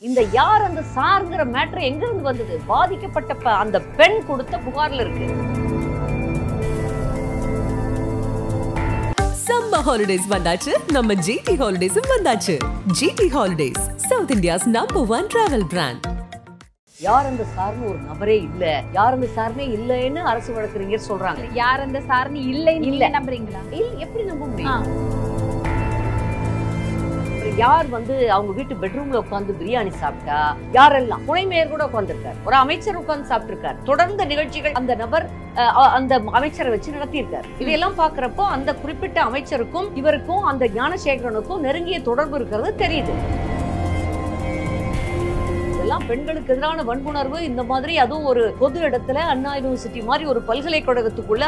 இந்த யார் அந்த சார்ங்கிற மேட்டர் எங்க இருந்து வந்தது? பாதிக்கப்பட்ட அந்த பெண் கொடுத்த புகார்ல இருக்கு. சம்மர் ஹாலிடேஸ் வந்தாச்சு, நம்ம ஜிடி ஹாலிடேஸும் வந்தாச்சு. GT holidays, south India's number 1 travel brand. யார் அந்த சார்னு ஒரு நபரே இல்ல, யார் அந்த சார்னே இல்லைன்னு அரசு வழக்கறிஞர் சொல்றாங்க. யார் அந்த சார்னு இல்லைன்னு நம்புறீங்களா? இல்ல, எப்படி நம்ப முடியும்? யார் அவங்க வீட்டு பெட்ரூம்ல உட்கார்ந்து பிரியாணி சாப்பிட்டா, யாரெல்லாம் துணை மேயர் கூட உட்கார்ந்துருக்காரு, ஒரு அமைச்சர் உட்கார்ந்து சாப்பிட்டு இருக்காரு, தொடர்ந்த நிகழ்ச்சிகள் அந்த நபர் அந்த அமைச்சரை வச்சு நடத்தியிருக்காரு. இதையெல்லாம் பாக்குறப்போ அந்த குறிப்பிட்ட அமைச்சருக்கும் இவருக்கும் அந்த ஞானசேகரனுக்கும் நெருங்கிய தொடர்பு இருக்கிறது தெரியுது. இதெல்லாம் பெண்களுக்கு எதிரான வன்புணர்வு. இந்த மாதிரி அதுவும் ஒரு பொது இடத்துல அண்ணா யூனிவர்சிட்டி மாதிரி ஒரு பல்கலைக்கழகத்துக்குள்ள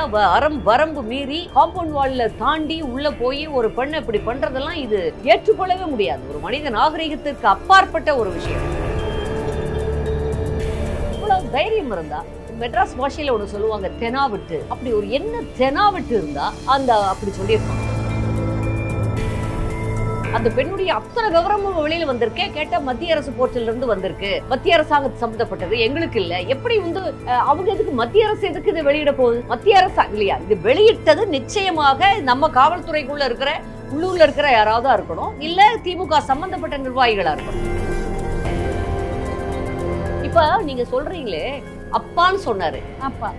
வரம்பு மீறி காம்பவுண்ட் வால்ல தாண்டி உள்ள போய் ஒரு பெண்ணை இப்படி பண்றதெல்லாம் இது ஏற்றுக்கொள்ளவே முடியாது. ஒரு மனித நாகரிகத்திற்கு அப்பாற்பட்ட ஒரு விஷயம். இவ்வளவு தைரியம் இருந்தா, மெட்ராஸ் பாஷையில ஒண்ணு சொல்லுவாங்க, தெனாவிட்டு. அப்படி ஒரு என்ன தெனாவிட்டு இருந்தா அந்த அப்படி சொல்லியிருப்பாங்க. அந்த பெண்ணுடைய அத்தனை விவரமும் வெளியில வந்திருக்கு. கேட்டா மத்திய அரசு போர்ட்டல்ல இருந்து வந்திருக்கு, மத்திய அரசாங்கம் சம்பந்தப்பட்டது, எங்களுக்கு இல்ல. எப்படி அவங்க எதுக்கு மத்திய அரசு எதுக்கு இதை வெளியிட போகுது? மத்திய அரசு இல்லையா இது வெளியிட்டது? நிச்சயமாக நம்ம காவல்துறைக்குள்ள இருக்கிற உள்ளூர்ல இருக்கிற யாராவது இருக்கணும், இல்ல திமுக சம்பந்தப்பட்ட நிர்வாகிகளா இருக்கணும். இப்ப நீங்க சொல்றீங்களே அப்பான்னு சொன்னாரு, அப்பா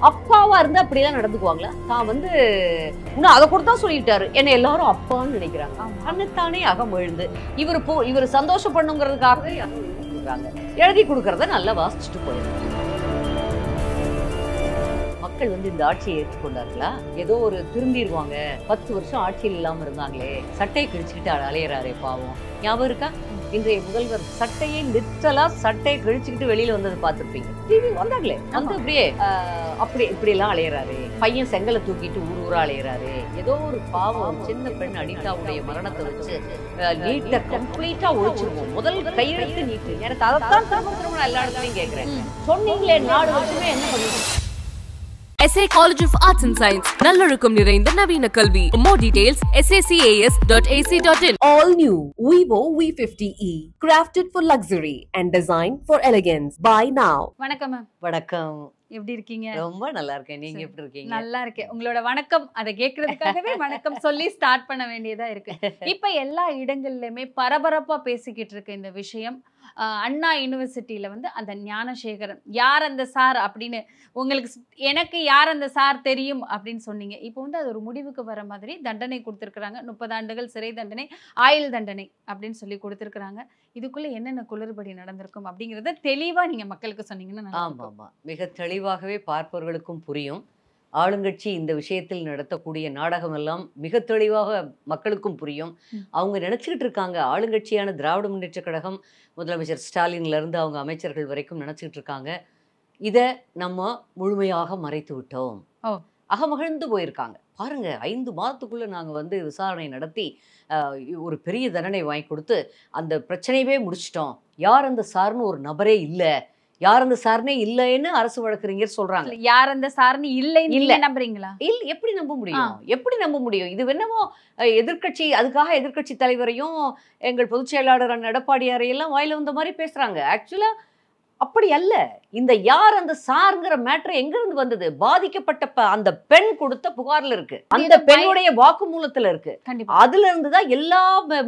அப்பாவா இருந்தா அப்படியெல்லாம் நடந்துக்குவாங்களா? தான் இன்னும் அதை கொடுத்தா சொல்லிட்டாரு, என்ன எல்லாரும் அப்பான்னு நினைக்கிறாங்க. அன்னத்தானே அகம் எழுந்து இவர் சந்தோஷம் பண்ணுங்கிறதுக்காக எழுதி கொடுக்கறத நல்லா வாசிச்சுட்டு போயிடுறாங்க. மக்கள் இந்த ஆட்சியை ஏற்றுக்கொண்டார்களா? ஏதோ ஒரு திருந்திருவாங்க, 10 வருஷம் ஆட்சியில் இல்லாம இருந்தாங்களே, சட்டையை கிழிச்சுக்கிட்டு அலையறாரே பாவம், ஞாபகம் இருக்கா? இன்றைய முதல்வர் சட்டையை லிட்டலா சட்டையை கிழிச்சுக்கிட்டு வெளியில வந்தது பார்த்திருப்பீங்க. டிவி வந்தாங்களே அப்படியே இப்படி எல்லாம் அலையறாரு. பையன் செங்கலை தூக்கிட்டு ஊரா அலையறாரு. ஏதோ ஒரு பாவம் சின்ன பெண் அனிதாவுடைய மரணத்தை வச்சு நீட்டை கம்ப்ளீட்டா ஒழிச்சிருவோம். முதல் கையெழுத்து நீட்டு. எனக்கு அதைத்தான் திரும்ப எல்லா இடத்துலையும் கேட்கிறேன். சொன்னீங்களே 4 வருஷமே என்ன பண்ணுவீங்க? SA College of Arts and Science, நல்லொழுக்கம் நிறைந்த நவீன கல்வி. More details sacas.ac.in. All new Vivo V50e, crafted for luxury and designed for elegance. Buy now. வணக்கம் மேம். வணக்கம். எப்படி இருக்கீங்க? ரொம்ப நல்லா இருக்கேன். நீங்க எப்படி இருக்கீங்க? நல்லா இருக்கேன். உங்களோட வணக்கம் அதை கேட்கறதுக்காகவே வணக்கம் சொல்லி ஸ்டார்ட் பண்ண வேண்டியதா இருக்கு. இப்ப எல்லா இடங்கள்லயுமே பரபரப்பா பேசிக்கிட்டு இருக்க இந்த விஷயம், அண்ணா யூனிவர்சிட்டியில அந்த ஞானசேகரன் யார் அந்த சார் அப்படின்னு எனக்கு யார் அந்த சார் தெரியும் அப்படின்னு சொன்னீங்க. இப்போ அது ஒரு முடிவுக்கு வர மாதிரி தண்டனை கொடுத்துருக்குறாங்க. 30 ஆண்டுகள் சிறை தண்டனை, ஆயுள் தண்டனை அப்படின்னு சொல்லி கொடுத்துருக்குறாங்க. இதுக்குள்ள என்னென்ன குளறுபடி நடந்திருக்கும் அப்படிங்கிறத தெளிவா நீங்க மக்களுக்கு சொன்னீங்கன்னா. ஆமா, மிக தெளிவாகவே பார்ப்பவர்களுக்கும் புரியும். ஆளுங்கட்சி இந்த விஷயத்தில் நடத்தக்கூடிய நாடகம் எல்லாம் மிக தெளிவாக மக்களுக்கும் புரியும். அவங்க நினைச்சுக்கிட்டு இருக்காங்க, ஆளுங்கட்சியான திராவிட முன்னேற்ற கழகம், முதலமைச்சர் ஸ்டாலின்ல இருந்து அவங்க அமைச்சர்கள் வரைக்கும் நினைச்சுக்கிட்டு இருக்காங்க, இதை நம்ம முழுமையாக மறைத்து விட்டோம், அகமகிழ்ந்து போயிருக்காங்க. பாருங்க, 5 மாதத்துக்குள்ள நாங்க விசாரணை நடத்தி ஒரு பெரிய தண்டனை வாங்கி கொடுத்து அந்த பிரச்சனையவே முடிச்சிட்டோம். யார் அந்த சார்னு ஒரு நபரே இல்லை, யார் அந்த சார்னே இல்லைன்னு அரசு வழக்கறிஞர் சொல்றாங்க. யார் அந்த சார்னு இல்லைன்னு நம்புறீங்களா? இல்ல, எப்படி நம்ப முடியும்? எப்படி நம்ப முடியும்? இது என்னமோ எதிர்கட்சி, அதுக்காக எதிர்கட்சி தலைவரையும் எங்கள் பொதுச் செயலாளர் எடப்பாடியாரையெல்லாம் வாயில வந்த மாதிரி பேசுறாங்க. ஆக்சுவலா அப்படி அல்ல. இந்த யார் அந்த சார்ங்கிற மேட்டர் எங்க இருந்து வந்தது? பாதிக்கப்பட்ட அந்த பெண் கொடுத்த புகார்ல இருக்கு, அந்த பெண்ணுடைய வாக்குமூலத்துல இருக்கு. அதுல இருந்துதான் எல்லா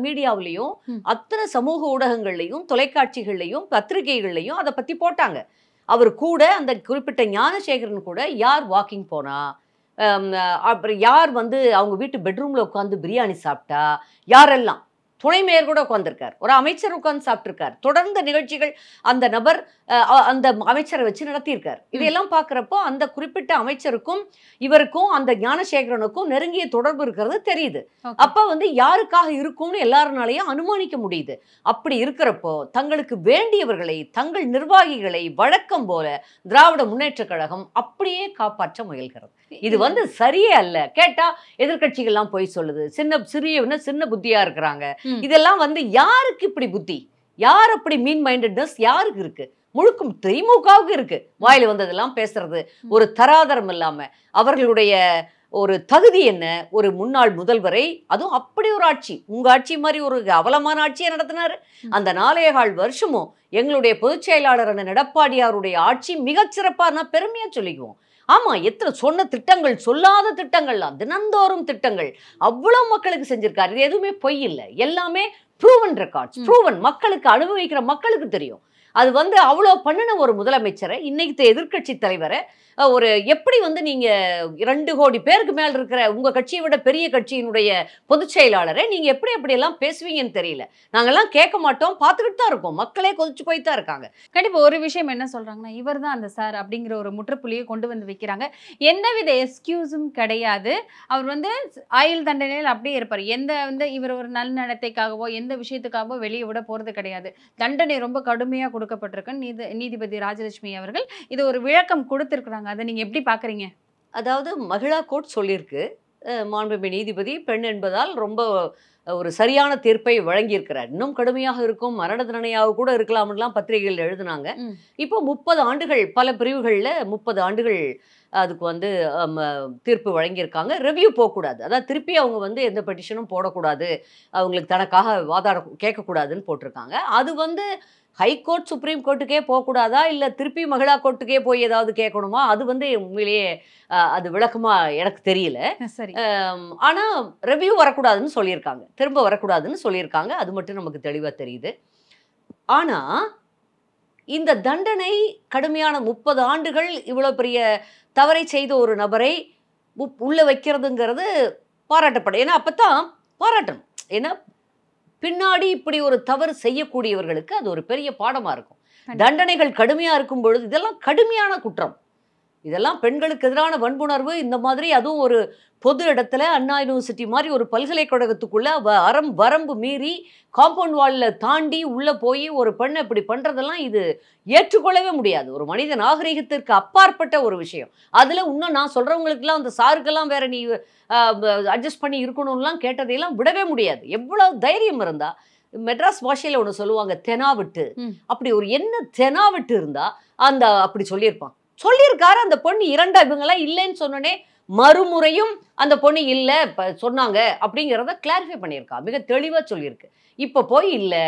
மீடியாவிலையும், அத்தனை சமூக ஊடகங்கள்லையும், தொலைக்காட்சிகள்லையும், பத்திரிகைகள்லையும் அதை பத்தி போட்டாங்க. அவர் கூட அந்த குறிப்பிட்ட ஞானசேகரன் கூட யார் வாக்கிங் போனா, அப்புறம் யார் அவங்க வீட்டு பெட்ரூம்ல உட்கார்ந்து பிரியாணி சாப்பிட்டா, யாரெல்லாம் துணை மேயர் கூட உட்கார்ந்துருக்காரு, ஒரு அமைச்சர் உட்கார்ந்து சாப்பிட்டுருக்காரு, தொடர்ந்த நிகழ்ச்சிகள் அந்த நபர் அந்த அமைச்சரை வச்சு நடத்தியிருக்காரு. இதையெல்லாம் பாக்குறப்போ அந்த குறிப்பிட்ட அமைச்சருக்கும் இவருக்கும் அந்த ஞானசேகரனுக்கும் நெருங்கிய தொடர்பு இருக்கிறது தெரியுது. அப்ப யாருக்காக இருக்கும்னு எல்லாருனாலையும் அனுமானிக்க முடியுது. அப்படி இருக்கிறப்போ தங்களுக்கு வேண்டியவர்களை, தங்கள் நிர்வாகிகளை வழக்கம் போல திராவிட முன்னேற்ற கழகம் அப்படியே காப்பாற்ற முயல்கிறது. இது சரியே அல்ல. கேட்டா எதிர்கட்சிகள்லாம் போய் சொல்லுது, சின்ன புத்தியா இருக்கிறாங்க. இதெல்லாம் யாருக்கு இப்படி புத்தி? யார் அப்படி மீன் மைண்டட்னஸ் யாருக்கு இருக்கு? முழுக்கும் திமுகவுக்கு இருக்கு. வாயில வந்ததெல்லாம் பேசுறது, ஒரு தராதரம் இல்லாம அவர்களுடைய ஒரு தகுதி என்ன? ஒரு முன்னாள் முதல்வரை, அதுவும் அப்படி ஒரு ஆட்சி, உங்க ஆட்சி மாதிரி ஒரு அவலமான ஆட்சியை நடத்தினாரு. அந்த 4.25 வருஷமும் எங்களுடைய பொதுச் செயலாளர் அண்ணன் எடப்பாடியாருடைய ஆட்சி மிகச்சிறப்பா, நான் பெருமையா சொல்லிக்குவோம். ஆமா, எத்தனை சொன்ன திட்டங்கள், சொல்லாத திட்டங்கள்லாம், தினந்தோறும் திட்டங்கள் அவ்வளவு மக்களுக்கு செஞ்சிருக்காரு. இது எதுவுமே பொய் இல்லை, எல்லாமே ப்ரூவன் ரெக்கார்ட்ஸ், ப்ரூவன். மக்களுக்கு, அனுபவிக்கிற மக்களுக்கு தெரியும். அது வந்து அவ்வளோ பண்ணின ஒரு முதலமைச்சரை, இன்னைக்கு எதிர்க்கட்சி தலைவரை, ஒரு எப்படி வந்து நீங்க 2 கோடி பேருக்கு மேல் இருக்கிற உங்க கட்சியை விட பெரிய கட்சியினுடைய பொதுச் செயலாளரை நீங்க எப்படி எல்லாம் பேசுவீங்கன்னு தெரியல. நாங்கெல்லாம் கேட்க மாட்டோம், பார்த்துக்கிட்டு தான் இருக்கோம். மக்களே கொதிச்சு போய் தான் இருக்காங்க. கண்டிப்பா ஒரு விஷயம் என்ன சொல்றாங்கன்னா, இவர் தான் அந்த சார் அப்படிங்கிற ஒரு முற்றுப்புள்ளியை கொண்டு வந்து வைக்கிறாங்க. எந்தவித எக்ஸ்கியூஸும் கிடையாது. அவர் வந்து ஆயுள் தண்டனையில் அப்படியே இருப்பார். எந்த வந்து இவர் ஒரு நல்நடத்தைக்காகவோ எந்த விஷயத்துக்காகவோ வெளியே விட போறது கிடையாது. தண்டனை ரொம்ப கடுமையா கொடுக்கப்பட்டிருக்கு. நீதிபதி ராஜலட்சுமி அவர்கள் இது ஒரு விளக்கம் கொடுத்திருக்கிறாங்க. அதை நீங்க எப்படி பாக்குறீங்க? அதாவது மகிழா கோர்ட் சொல்லியிருக்கு, மாண்புமிகு நீதிபதி பெண் என்பதால் ரொம்ப ஒரு சரியான தீர்ப்பை வழங்கியிருக்கிறார். இன்னும் கடுமையாக இருக்கும், மரண தண்டனையாக கூட இருக்கலாம்லாம் பத்திரிகைகள் எழுதுனாங்க. இப்போ 30 ஆண்டுகள், பல பிரிவுகளில் 30 ஆண்டுகள் அதுக்கு வந்து தீர்ப்பு வழங்கியிருக்காங்க. ரிவ்யூ போகக்கூடாது, அதாவது திருப்பி அவங்க வந்து எந்த பெட்டிஷனும் போடக்கூடாது, அவங்களுக்கு தனக்காக வாதாட கேட்கக்கூடாதுன்னு போட்டிருக்காங்க. அது வந்து ஹைகோர்ட், சுப்ரீம் கோர்ட்டுக்கே போகக்கூடாதா, இல்லை திருப்பி மகிழா கோர்ட்டுக்கே போய் ஏதாவது கேட்கணுமா? அது வந்து உண்மையிலேயே அது விளக்கமா எனக்கு தெரியல. சரி. ஆனா ரிவ்யூ வரக்கூடாதுன்னு சொல்லியிருக்காங்க, திரும்ப வரக்கூடாதுன்னு சொல்லியிருக்காங்க. அது மட்டும் நமக்கு தெளிவா தெரியுது. ஆனா இந்த தண்டனை கடுமையான 30 ஆண்டுகள் இவ்வளவு பெரிய தவறை செய்த ஒரு நபரை உள்ள வைக்கிறதுங்கிறது பாராட்டப்படும். ஏன்னா அப்பதான் பாராட்டணும். ஏன்னா பின்னாடி இப்படி ஒரு தவறு செய்யக்கூடியவர்களுக்கு அது ஒரு பெரிய பாடமா இருக்கும். தண்டனைகள் கடுமையா இருக்கும் பொழுது, இதெல்லாம் கடுமையான குற்றம், இதெல்லாம் பெண்களுக்கு எதிரான வன்புணர்வு, இந்த மாதிரி அதுவும் ஒரு பொது இடத்துல அண்ணா யூனிவர்சிட்டி மாதிரி ஒரு பல்கலைக்கழகத்துக்குள்ள வரம்பு மீறி காம்பவுண்ட் வாலில் தாண்டி உள்ள போய் ஒரு பெண்ணை இப்படி பண்றதெல்லாம் இது ஏற்றுக்கொள்ளவே முடியாது. ஒரு மனித நாகரிகத்திற்கு அப்பாற்பட்ட ஒரு விஷயம். அதுல இன்னும் நான் சொல்றவங்களுக்குலாம் அந்த சாருக்கெல்லாம் வேற நீ அட்ஜஸ்ட் பண்ணி இருக்கணும்லாம் கேட்டதையெல்லாம் விடவே முடியாது. எவ்வளவு தைரியம் இருந்தா, மெட்ராஸ் பாஷையில ஒன்று சொல்லுவாங்க தெனாவிட்டு, அப்படி ஒரு என்ன தெனாவிட்டு இருந்தா அந்த அப்படி சொல்லியிருப்பான். சொல்லியிருக்காரு அந்த பொண்ணு. இவங்கெல்லாம் இல்லைன்னு சொன்னோடனே மறுமுறையும் அந்த பொண்ணு இல்லை சொன்னாங்க அப்படிங்கிறத கிளாரிஃபை பண்ணியிருக்கா, மிக தெளிவா சொல்லியிருக்கு. இப்ப போய் இல்லை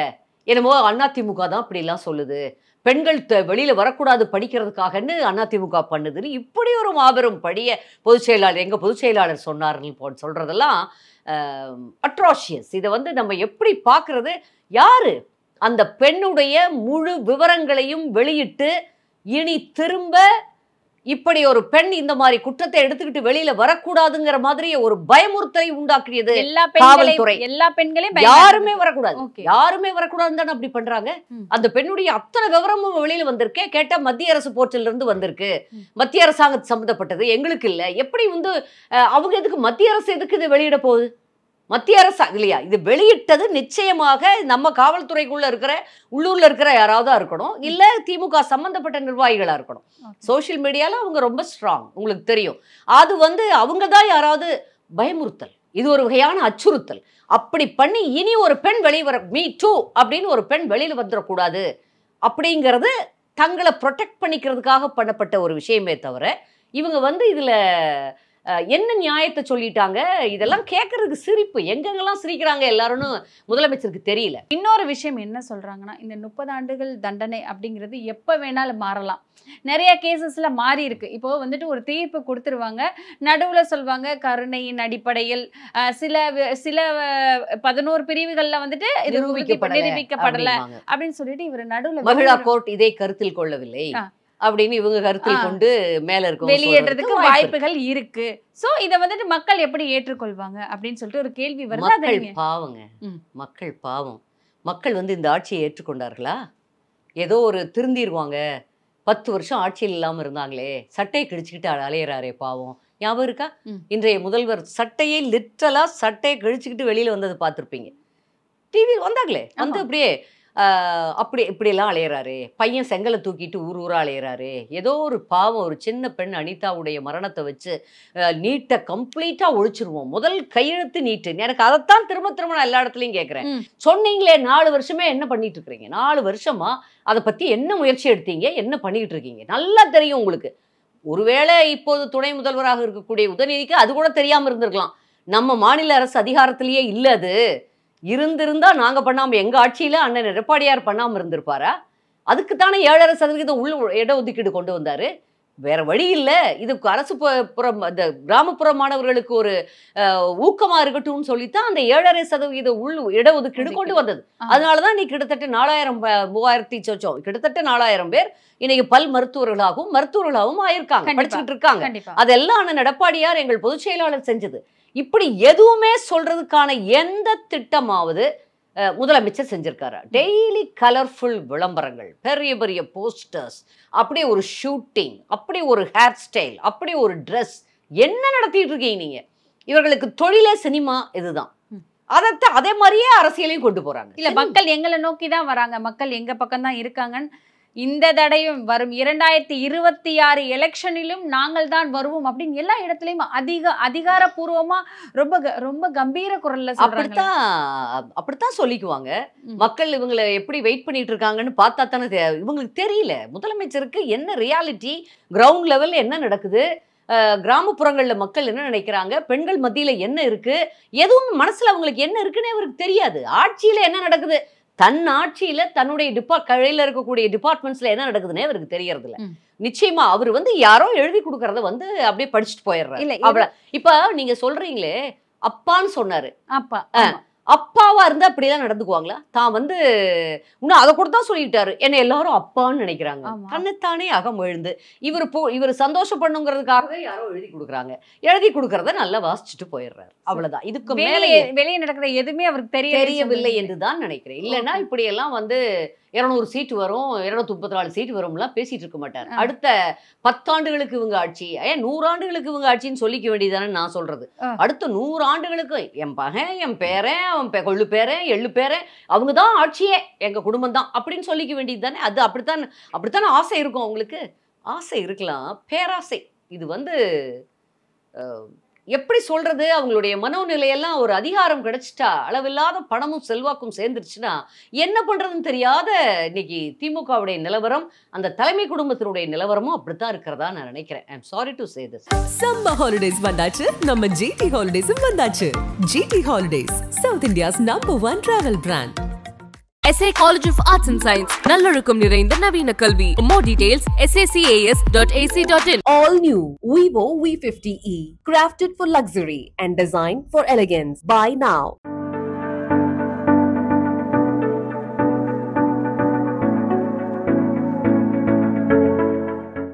என்னமோ அதிமுக தான் அப்படி எல்லாம் சொல்லுது, பெண்கள் வெளியில வரக்கூடாது படிக்கிறதுக்காகன்னு அதிமுக பண்ணுதுன்னு இப்படி ஒரு மாபெரும் படிய பொதுச் செயலாளர், எங்க பொதுச் செயலாளர் சொன்னார்கள் சொல்றதெல்லாம் அட்ராஷியஸ். இதை வந்து நம்ம எப்படி பார்க்கறது? யாரு அந்த பெண்ணுடைய முழு விவரங்களையும் வெளியிட்டு இனி திரும்ப இப்படி ஒரு பெண் இந்த மாதிரி குற்றத்தை எடுத்துக்கிட்டு வெளியில வரக்கூடாதுங்கிற மாதிரி ஒரு பயமுறுத்தலை உண்டாக்கியது காவல்துறை. எல்லா பெண்களையும் யாருமே வரக்கூடாது, யாருமே வரக்கூடாதுன்னு தானே அப்படி பண்றாங்க. அந்த பெண்ணுடைய அத்தனை விவரமும் வெளியில வந்திருக்கே, கேட்டா மத்திய அரசு போர்ட்டல்ல இருந்து வந்திருக்கு, மத்திய அரசாங்கத்து சம்பந்தப்பட்டது, எங்களுக்கு இல்ல. எப்படி வந்து அவங்க எதுக்கு, மத்திய அரசு எதுக்கு இது வெளியிட போகுது? மத்திய அரசு இல்லையா இது வெளியிட்டது? நிச்சயமாக நம்ம காவல்துறைக்குள்ள இருக்கிற, உள்ளூர்ல இருக்கிற யாராவது இருக்கணும், இல்ல திமுக சம்பந்தப்பட்ட நிர்வாகிகளா இருக்கணும். சோசியல் மீடியால அவங்க ரொம்ப ஸ்ட்ராங், உங்களுக்கு தெரியும். அது வந்து அவங்க தான் யாராவது பயமுறுத்தல், இது ஒரு வகையான அச்சுறுத்தல். அப்படி பண்ணி இனி ஒரு பெண் வெளியே வர, மீ டூ அப்படின்னு ஒரு பெண் வெளியில வந்துடக்கூடாது அப்படிங்கிறது தங்களை ப்ரொடெக்ட் பண்ணிக்கிறதுக்காக பண்ணப்பட்ட ஒரு விஷயமே தவிர, இவங்க வந்து இதுல என்ன நியாயத்தை சொல்லிட்டாங்க? இதெல்லாம் கேட்கறதுக்கு சிரிப்பு, எங்கெங்கெல்லாம் சிரிக்கிறாங்க எல்லாரும் முதலமைச்சருக்கு தெரியல. இன்னொரு விஷயம் என்ன சொல்றாங்கன்னா, இந்த 30 ஆண்டுகள் தண்டனை அப்படிங்கிறது எப்ப வேணாலும் மாறலாம். நிறைய கேசஸ்ல மாறி இருக்கு. இப்போ வந்துட்டு ஒரு தீர்ப்பு கொடுத்துருவாங்க, நடுவுல சொல்வாங்க கருணையின் அடிப்படையில் சில 11 பிரிவுகள்ல வந்துட்டு இது நிரூபிக்கப்படல அப்படின்னு சொல்லிட்டு இவர் நடுவுல மகிழா கோர்ட் இதை கருத்தில் கொள்ளவில்லை அப்படின்னு இவங்க கருத்தில் கொண்டு மேல இருக்க வெளியேறதுக்கு வாய்ப்புகள் இருக்கு. சோ இத வந்துட்டு மக்கள் எப்படி ஏற்றுக்கொள்வாங்க அப்படின்னு சொல்லிட்டு ஒரு கேள்வி வருது. மக்கள் பாவங்க, மக்கள் பாவம். மக்கள் வந்து இந்த ஆட்சியை ஏற்றுக்கொண்டார்களா? ஏதோ ஒரு திருந்திருவாங்க, 10 வருஷம் ஆட்சியில் இல்லாம இருந்தாங்களே, சட்டையை கிழிச்சுக்கிட்டு அலையிறாரே பாவம், ஞாபகம் இருக்கா? இன்றைய முதல்வர் சட்டையை லிட்டரலா சட்டையை கிழிச்சுக்கிட்டு வெளியில வந்தது பார்த்துருப்பீங்க. டிவியில் வந்தாங்களே, வந்து அப்படியே அப்படி இப்படியெல்லாம் அலையிறாரு. பையன் செங்கலை தூக்கிட்டு ஊர் ஊரா அலையிறாரு. ஏதோ ஒரு பாவம், ஒரு சின்ன பெண் அனிதாவுடைய மரணத்தை வச்சு நீட்டை கம்ப்ளீட்டா ஒழிச்சிருவோம், முதல் கையெழுத்து நீட்டு. எனக்கு அதைத்தான் திரும்ப திரும்ப நான் எல்லா இடத்துலையும் கேட்குறேன். சொன்னீங்களே 4 வருஷமே என்ன பண்ணிட்டு இருக்கிறீங்க? 4 வருஷமா அதை பத்தி என்ன முயற்சி எடுத்தீங்க? என்ன பண்ணிட்டு இருக்கீங்க? நல்லா தெரியும் உங்களுக்கு. ஒருவேளை இப்போது துணை முதல்வராக இருக்கக்கூடிய உதயநிதிக்கு அது கூட தெரியாம இருந்திருக்கலாம். நம்ம மாநில அரசு அதிகாரத்திலேயே இல்ல, அது இருந்திருந்தா நாங்க பண்ணாம, எங்க ஆட்சியில அண்ணன் எடப்பாடியார் பண்ணாம இருந்திருப்பாரா? அதுக்குத்தானே 7.5% உள் இடஒதுக்கீடு கொண்டு வந்தாரு. வேற வழி இல்ல. இது அரசு இந்த கிராமப்புற மாணவர்களுக்கு ஒரு ஊக்கமா இருக்கட்டும்னு சொல்லித்தான் அந்த 7.5% உள் இடஒதுக்கீடு கொண்டு வந்தது. அதனாலதான் நீ கிட்டத்தட்ட 4000 கிட்டத்தட்ட 4000 பேர் இன்னைக்கு பல் மருத்துவர்களாகவும் ஆயிருக்காங்க, படிச்சுட்டு இருக்காங்க. அதெல்லாம் அண்ணன் எடப்பாடியார் எங்கள் பொதுச் செயலாளர் செஞ்சது. இப்படி எதுவுமே சொல்றதுக்கான எந்த திட்டமாவது முதலமைச்சர் செஞ்சிருக்காரு? டெய்லி கலர்ஃபுல் விளம்பரங்கள், பெரிய பெரிய போஸ்டர்ஸ், அப்படியே ஒரு ஷூட்டிங், அப்படியே ஒரு ஹேர் ஸ்டைல், அப்படியே ஒரு ட்ரெஸ், என்ன நடத்திட்டு இருக்கீங்க நீங்க? இவர்களுக்கு தொழிலே சினிமா இதுதான். அதே மாதிரியே அரசியலையும் கொண்டு போறாங்க. இல்ல, மக்கள் எங்களை நோக்கி தான் வராங்க, மக்கள் எங்க பக்கம் தான் இருக்காங்கன்னு இந்த தடையும் வரும் 2026 எலெக்ஷனிலும் நாங்கள் தான் வருவோம் அப்படின்னு எல்லா இடத்துலயும் அதிகாரப்பூர்வமா ரொம்ப கம்பீர குரல்ல சொல்றாங்க. அப்படித்தான் சொல்லிக்குவாங்க. மக்கள் இவங்களை எப்படி வெயிட் பண்ணிட்டு இருக்காங்கன்னு பார்த்தா தானே இவங்களுக்கு தெரியல. முதலமைச்சருக்கு என்ன ரியாலிட்டி, கிரவுண்ட் லெவல்ல என்ன நடக்குது, கிராமப்புறங்கள்ல மக்கள் என்ன நினைக்கிறாங்க, பெண்கள் மத்தியில என்ன இருக்கு, எதுவும் மனசுல அவங்களுக்கு என்ன இருக்குன்னு அவருக்கு தெரியாது. ஆட்சியில என்ன நடக்குது, தன் ஆட்சியில தன்னுடைய கையில இருக்கக்கூடிய டிபார்ட்மெண்ட்ஸ்ல என்ன நடக்குதுன்னே அவருக்கு தெரியறது இல்ல. நிச்சயமா அவர் யாரோ எழுதி கொடுக்கறத அப்படியே படிச்சுட்டு போயிடுறாரு. இப்ப நீங்க சொல்றீங்களே அப்பான்னு சொன்னாரு, அப்பாவா இருந்தா அப்படியெல்லாம் நடந்துக்குவாங்களா? தான் இன்னும் அதை கூட தான் சொல்லிட்டாரு, என்ன எல்லாரும் அப்பான்னு நினைக்கிறாங்க. தன்னைத்தானே அகம் எழுந்து இவர் சந்தோஷப்படணுங்கிறதுக்காக யாரோ எழுதி கொடுக்குறாங்க, எழுதி கொடுக்கறத நல்லா வாசிச்சுட்டு போயிடுறாரு. அவ்வளவுதான். இதுக்கு மேலே வெளியே நடக்கிற எதுவுமே அவருக்கு தெரியவில்லை என்றுதான் நினைக்கிறேன். இல்லைன்னா இப்படி எல்லாம் 200 சீட்டு வரும், 234 சீட்டு வரும்லாம் பேசிட்டு இருக்க மாட்டார். அடுத்த 10 ஆண்டுகளுக்கு இவங்க ஆட்சி, 100 ஆண்டுகளுக்கு இவங்க ஆட்சின்னு சொல்லிக்க வேண்டியதானே நான் சொல்றது. அடுத்த 100 ஆண்டுகளுக்கு என் பகன், என் பேரன், அவன் கொள்ளு பேரன், எள்ளு பேரன், அவங்கதான் ஆட்சியே, எங்க குடும்பம் தான் அப்படின்னு சொல்லிக்க வேண்டியது தானே. அது அப்படித்தானே ஆசை இருக்கும். அவங்களுக்கு ஆசை இருக்கலாம், பேராசை. இது எப்படி சொல்றது, அவங்களுடைய மனோநிலையெல்லாம் ஒரு அதிகாரம் கிடைச்சிட்டா, அளவில்லாத பணமும் செல்வாக்கும் சேர்ந்துருச்சுன்னா என்ன பண்றதுன்னு தெரியாத இன்னைக்கு திமுகவுடைய நிலவரம், அந்த தலைமை குடும்பத்தினுடைய நிலவரமும் அப்படித்தான் இருக்கிறதா நான் நினைக்கிறேன். I am sorry to say this. Summer holidays வந்தாச்சு, நம்ம ஜிடி ஹாலிடேஸும் வந்தாச்சு. GT holidays, south India's #1 travel brand. SA College of Arts and Science, நல்லொழுக்கம் நிறைந்த நவீன கல்வி. More details sacas.ac.in. All new Vivo V50e, crafted for luxury and designed for elegance. Buy now.